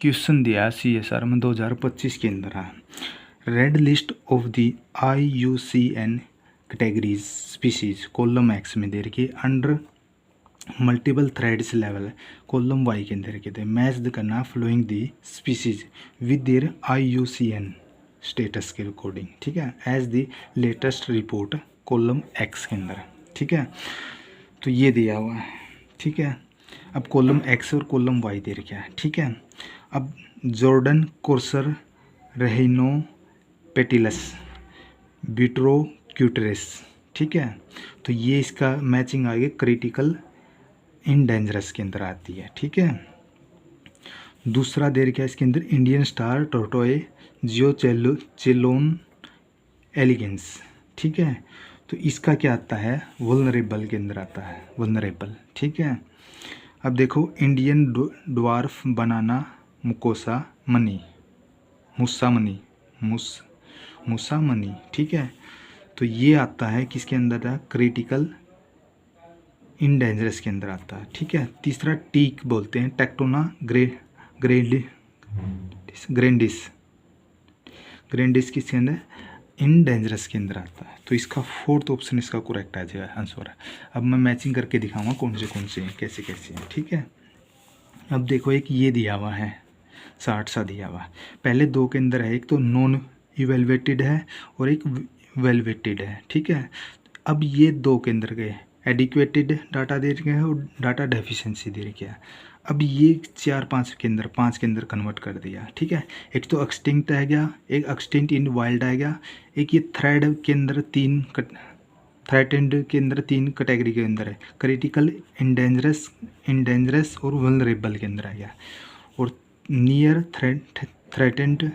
Question दिया CSR में 2025 के अंदर है, red list of the IUCN categories species column X में दे रखी under multiple threats level column Y के अंदर कहते हैं मैच करना following the species with their IUCN status के अकॉर्डिंग, ठीक है, as the latest report column X के अंदर, ठीक है। तो ये दिया हुआ है, ठीक है। अब कॉलम एक्स और कॉलम वाई दे रखा है, ठीक है। अब जॉर्डन कोर्सर रेहिनो पेटिलस बिट्रो क्यूटरेस, ठीक है। तो ये इसका मैचिंग आगे क्रिटिकल इन डेंजरस के अंदर आती है, ठीक है। दूसरा दे रखा है इसके अंदर इंडियन स्टार टोटोए जियो चेलोन एलिगेंस, ठीक है। तो इसका क्या आता है, वल्नरेबल के अंदर आता है, वल्नरेबल, ठीक है। अब देखो इंडियन ड्वार्फ बनाना मुकोसा मनी मूसा मनी, ठीक है। तो ये आता है किसके अंदर है, क्रिटिकल इन डेंजरस के अंदर आता है, ठीक है। तीसरा टीक बोलते हैं टेक्टोना ग्रैंडिस किसके अंदर, इन डेंजरस के अंदर आता है। तो इसका फोर्थ ऑप्शन इसका करेक्ट आ जाएगा, आंसर है। अब मैं मैचिंग करके दिखाऊंगा कौन से हैं, कैसे हैं, ठीक है। अब देखो एक ये दिया हुआ है 60 सा दिया हुआ है, पहले दो के अंदर है, एक तो नॉन इवेलुएटेड है और एक वेलवेटेड है, ठीक है। अब ये दो के अंदर गए, एडिक्वेटेड डाटा दे रखे हैं और डाटा डेफिशिएंसी दे रखा है। अब ये 5 के अंदर कन्वर्ट कर दिया, ठीक है। एक तो एक्सटिंक्ट आ गया, एक एक्सटिंक्ट इन वाइल्ड आ गया, एक ये थ्रेड के अंदर थ्रेटेंड के अंदर 3 कैटेगरी के अंदर है, क्रिटिकल इंडेंजरस और वल्नरेबल के अंदर आ गया, और नियर थ्रेटेंड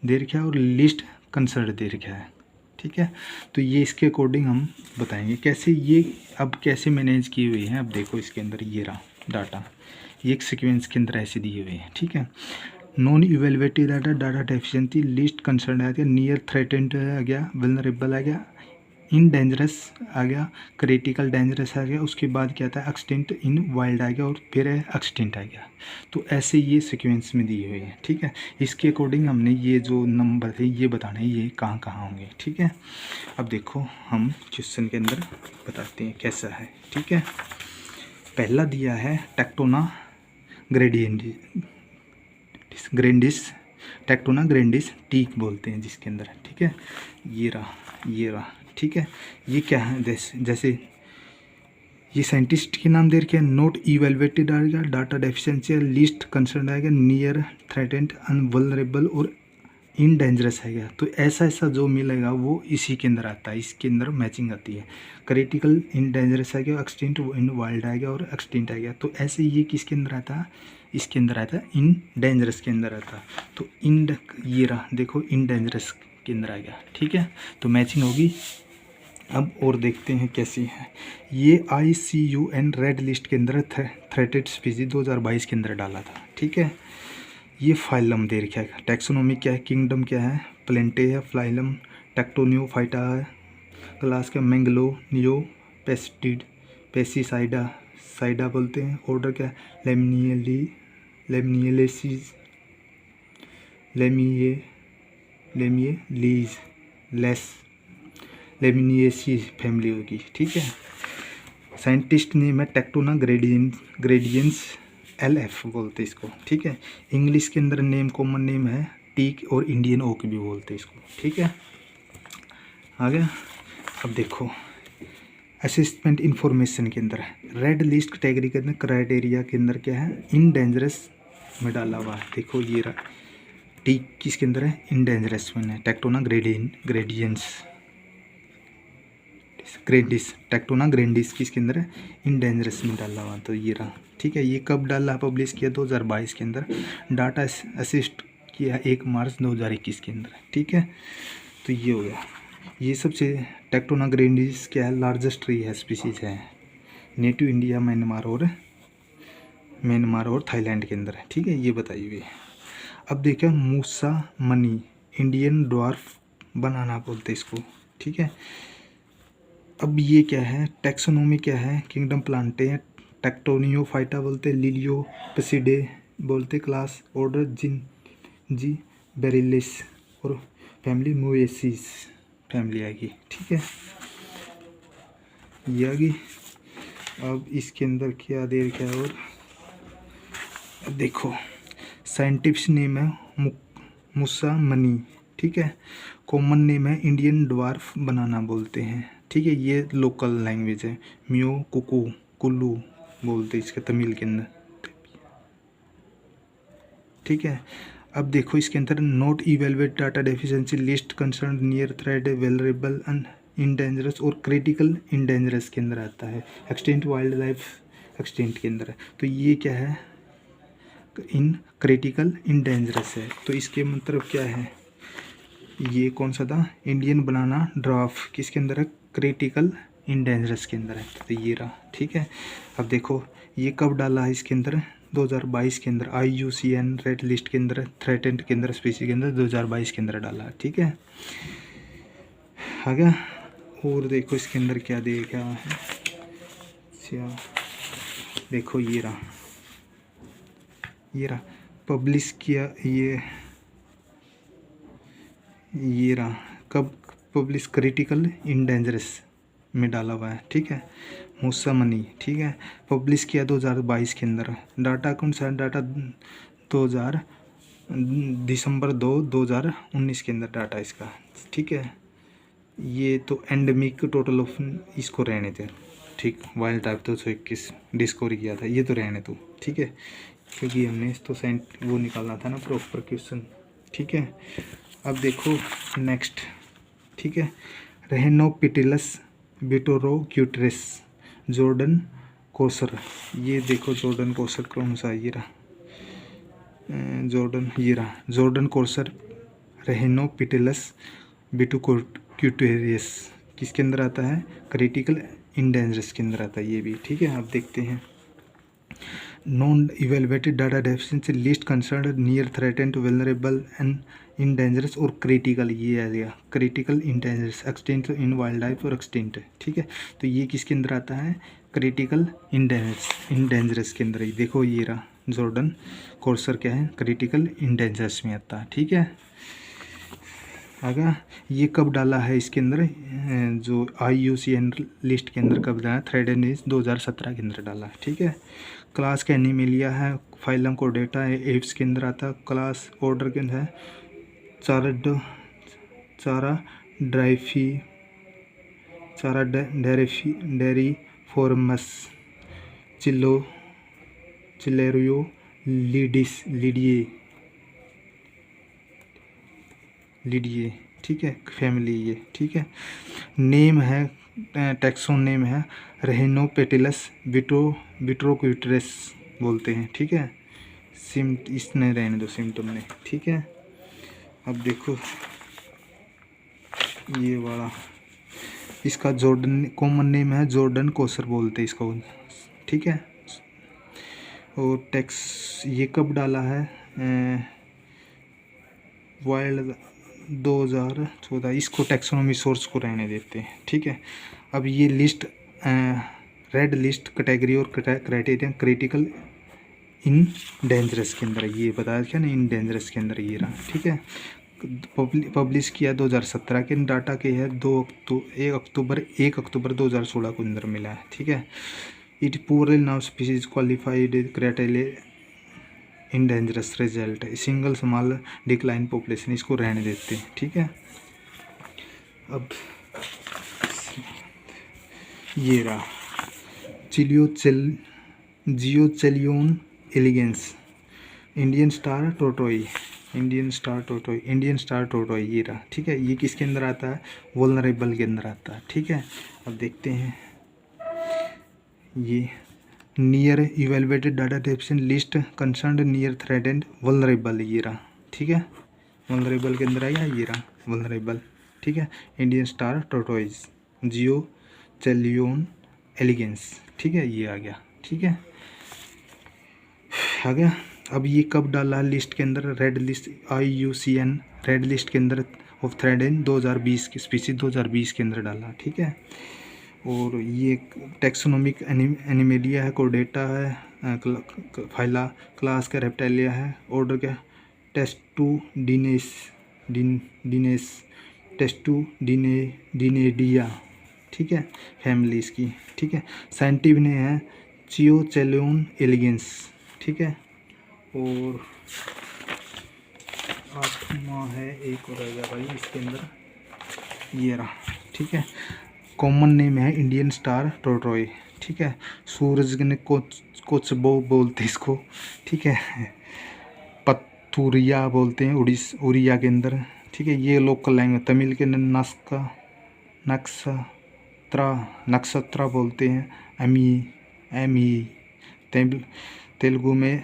दे रखा है और लिस्ट कंसर्न दे रखा है, ठीक है। तो ये इसके अकॉर्डिंग हम बताएंगे कैसे ये अब कैसे मैनेज की हुई है। अब देखो इसके अंदर ये रहा डाटा, ये एक सीक्वेंस के अंदर ऐसे दिए हुए हैं, ठीक है। Non evaluated data deficiency least concern आ गया, नियर थ्रेटेंड आ गया, वल्नरेबल आ गया, इन डेंजरस आ गया, क्रिटिकल डेंजरस आ गया, उसके बाद क्या था एक्सटिंक्ट इन वाइल्ड आ गया और फिर एक्सटिंक्ट आ गया। तो ऐसे ये सीक्वेंस में दिए हुए हैं, ठीक है। इसके अकॉर्डिंग हमने ये जो नंबर थे ये बताने ये कहाँ होंगे, ठीक है। अब देखो हम क्वेश्चन के अंदर बताते हैं कैसा है, ठीक है। पहला दिया है टेक्टोना ग्रैंडिस टीक बोलते हैं जिसके अंदर, ठीक है। ये रहा, ठीक है। ये क्या है, जैसे ये साइंटिस्ट के नाम दे रखे हैं, नोट इवेलुएटेड आएगा, डाटा डेफिशिएंसी लिस्ट कंसर्न आएगा, नियर थ्रेटेंड अनवल्नरेबल और इन डेंजरस आएगा। तो ऐसा जो मिलेगा वो इसी के अंदर आता है, इसके अंदर मैचिंग आती है। क्रिटिकल इन डेंजरस आ गया, एक्सटिंक्ट इन वाइल्ड आ गया और एक्सटिंक्ट आ गया। तो ऐसे ये किसके अंदर आता है, इसके अंदर आता है, इन डेंजरस के अंदर आता है। तो ये रहा देखो इन डेंजरस के अंदर आ गया, ठीक है। तो मैचिंग होगी। अब और देखते हैं कैसी है। ये IUCN रेड लिस्ट के अंदर थ्रेटेड स्पीसीज 2022 के अंदर डाला था, ठीक है। ये फाइलम दे रखा है, टैक्सोनॉमी क्या है, किंगडम क्या है, प्लेंटे है, फ्लाइलम टेक्टोनियोफाइटा है, क्लास का मैंगलो नियो पेस्टिसाइडा बोलते हैं, ऑर्डर क्या है लेमिनिएसी फैमिली होगी, ठीक है। साइंटिस्ट नेम है टेक्टोना ग्रेडियंस LF बोलते इसको, ठीक है। इंग्लिश के अंदर नेम कॉमन नेम है टीक और इंडियन ओक भी बोलते इसको, ठीक है। आगे अब देखो असिस्टमेंट इंफॉर्मेशन के अंदर रेड लिस्ट कैटेगरी के अंदर क्राइटेरिया के अंदर क्या है, इन डेंजरस में डाला हुआ है। देखो ये रहा टीक किसके अंदर है, इन डेंजरस में है, टेक्टोना टेक्टोना ग्रैंडिस किसके अंदर है, इन डेंजरस में डाला हुआ। तो ये रहा, ठीक है। ये कब डाला, पब्लिश किया 2022 के अंदर, डाटा असिस्ट किया 1 मार्च 2021 के अंदर, ठीक है। तो ये हो गया। ये सबसे टेक्टोना ग्रैंडिस क्या है, लार्जेस्ट ट्री है, स्पीसीज है, नेटिव इंडिया म्यांमार और थाईलैंड के अंदर है, ठीक है। ये बताई हुई है। अब देखिए मूसा मनी इंडियन ड्वार्फ बनाना बोलते इसको, ठीक है। अब ये क्या है, टैक्सोनॉमी क्या है, किंगडम प्लांटे हैं, टेक्टोनियोफाइटा बोलते हैं, लिलियो पेसिडे बोलते क्लास ऑर्डर जी बेरिलिस और फैमिली मोएसिस फैमिली आएगी। ठीक है, ये आ गई। अब इसके अंदर क्या दे रखा है, और देखो साइंटिफिक नेम है मुसा मनी। ठीक है, कॉमन नेम है इंडियन ड्वार्फ बनाना बोलते हैं। ठीक है, ये लोकल लैंग्वेज है, म्यो कुकू कुल्लू बोलते हैं इसके तमिल के अंदर। ठीक है, अब देखो इसके अंदर not evaluate data deficiency least concern near threat vulnerable and endangered और क्रिटिकल इंडेंजरस के अंदर आता है। एक्सटेंट वाइल्ड लाइफ एक्सटेंट के अंदर है। तो ये क्या है, इन क्रिटिकल इंडेंजरस है। तो इसके मतलब क्या है, ये कौन सा था, इंडियन बनाना ड्राफ्ट किसके अंदर है, क्रिटिकल इंडेंजरस के अंदर है। तो ये रहा। ठीक है, अब देखो ये कब डाला है इसके अंदर, 2022 के अंदर IUCN रेड लिस्ट के अंदर, थ्रेटेंड के अंदर, स्पीसीज के अंदर 2022 के अंदर डाला। ठीक है, आ गया। और देखो इसके अंदर क्या देखा है, अच्छा देखो ये रहा पब्लिश किया, ये रहा कब पब्लिश, क्रिटिकल इंडेंजरस में डाला हुआ है। ठीक है, मूसा मनी। ठीक है, पब्लिश किया 2022 के अंदर। डाटा कौन सा, डाटा 2000 दिसंबर 2019 के अंदर डाटा इसका। ठीक है, ये तो एंडेमिक टोटल ऑफ, इसको रहने थे। ठीक, वाइल्ड टाइप तो 121 डिस्कवर किया था, ये तो रहने तो। ठीक है, क्योंकि हमने तो वो निकालना था ना प्रॉपर क्वेश्चन। ठीक है, अब देखो नेक्स्ट। ठीक है, रेहनोपिटिलस बिटोरोक्यूटरेस जॉर्डन कोसर। ये देखो जॉर्डन कोसर कौन सा, ये रहा जॉर्डन कोसर रेहनोपिटिलस बिटोक्यूटेरियस किसके अंदर आता है, क्रिटिकल इंडेंजरस के अंदर आता है ये भी। ठीक है, अब देखते हैं non evaluated data deficiency least concern near threatened vulnerable and endangered और क्रिटिकल। ये आ गया critical endangered, extinct in wild life और एक्सटेंट। ठीक है, तो ये किसके अंदर आता है, क्रिटिकल इंडेंजरस के अंदर ही। देखो ये रहा जॉर्डन कोर्सर क्या है, क्रिटिकल इंडेंजरस में आता है। ठीक है, आगे ये कब डाला है इसके अंदर, जो IUCN लिस्ट के अंदर कब डाला, थ्रेडेड इज 2017 के अंदर डाला है। ठीक है, क्लास का एनिमेलिया है, फाइलम को डेटा है, एप्स के अंदर आता है। क्लास ऑर्डर के अंदर है चारा डेरिफोर्मस चिलेरियो लिडिए। ठीक है, फैमिली ये। ठीक है, नेम है, टैक्सोन नेम है रेहिनोपेटिलस बिट्रोक्यूटरेस बोलते हैं। ठीक है, इसने रहने दो सिम्टम ने। ठीक है, अब देखो ये वाला, इसका जॉर्डन कॉमन नेम है, जॉर्डन कोसर बोलते हैं इसको। ठीक है, और टैक्स ये कब डाला है, वाइल्ड 2014। इसको टैक्सोनॉमी सोर्स को रहने देते हैं। ठीक है, अब ये लिस्ट रेड लिस्ट कैटेगरी और क्राइटेरिया क्रिटिकल इन डेंजरस के अंदर, ये बताया क्या ना, इन डेंजरस के अंदर ये रहा। ठीक है, पब्लिश किया 2017 के, डाटा के है 1 अक्टूबर 2016 को अंदर मिला है। ठीक है, इट पूरे now species qualified criteria in dangerous result, single small decline population, इसको रहने देते हैं। ठीक है, अब ये रहा जियोचेलियन एलिगेंस, इंडियन स्टार टोटोई, ये रहा। ठीक है, ये किसके अंदर आता है, वल्नरेबल के अंदर आता है। ठीक है, अब देखते हैं ये near evaluated data deficient list concern near threatened vulnerable, ये रहा। ठीक है, वल्नरेबल के अंदर आएगा, ये रहा वल्नरेबल। ठीक है, इंडियन स्टार टोटोइज जियोचेलियन एलिगेंस। ठीक है, ये आ गया। ठीक है, आ गया। अब ये कब डाला लिस्ट के अंदर, red list IUCN red list के अंदर ऑफ थ्रेड इन 2020 की स्पीसीज 2020 के अंदर डाला। ठीक है, और ये टेक्सोनोमिक एनिमेलिया है, कोर्डेटा है, फाइला क्लास का रेप्टाइलिया है, ऑर्डर का टेस्टुडिनेस डिनेस टेस्टुडिनेडिया, ठीक है, फैमिली इसकी, ठीक है। साइंटिफिक ने है चियोचेलोन एलिगेंस, ठीक है। और 8वां है, एक और रहेगा भाई इसके अंदर, ये रहा, ठीक है। कॉमन नेम है इंडियन स्टार टोरटॉय, ठीक है। सूरज ने कुछ बोलते इसको, ठीक है। पथुरिया बोलते हैं उड़िया के अंदर, ठीक है। ये लोकल लैंग्वेज तमिल के नक्षत्रा बोलते हैं, एमी तेलुगु में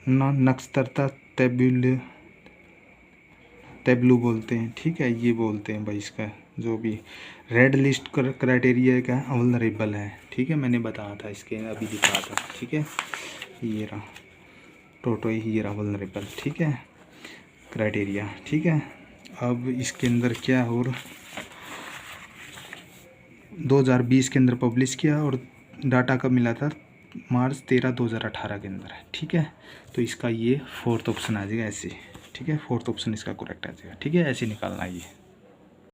नक्षत्रता तेबलू बोलते हैं, ठीक है। ये बोलते हैं भाई इसका जो भी रेड लिस्ट क्राइटेरिया का वल्नरेबल है, ठीक है। मैंने बताया था इसके अभी दिखा था, ठीक है। ये रहा टोटोई, ये रहा वल्नरेबल, ठीक है, क्राइटेरिया, ठीक है। अब इसके अंदर क्या और 2020 के अंदर पब्लिश किया और डाटा कब मिला था, मार्च 13, 2018 के अंदर, ठीक है। तो इसका ये 4th ऑप्शन आ जाएगा ऐसे, ठीक है। 4th ऑप्शन इसका करेक्ट आ जाएगा, ठीक है। ऐसे निकालना ये।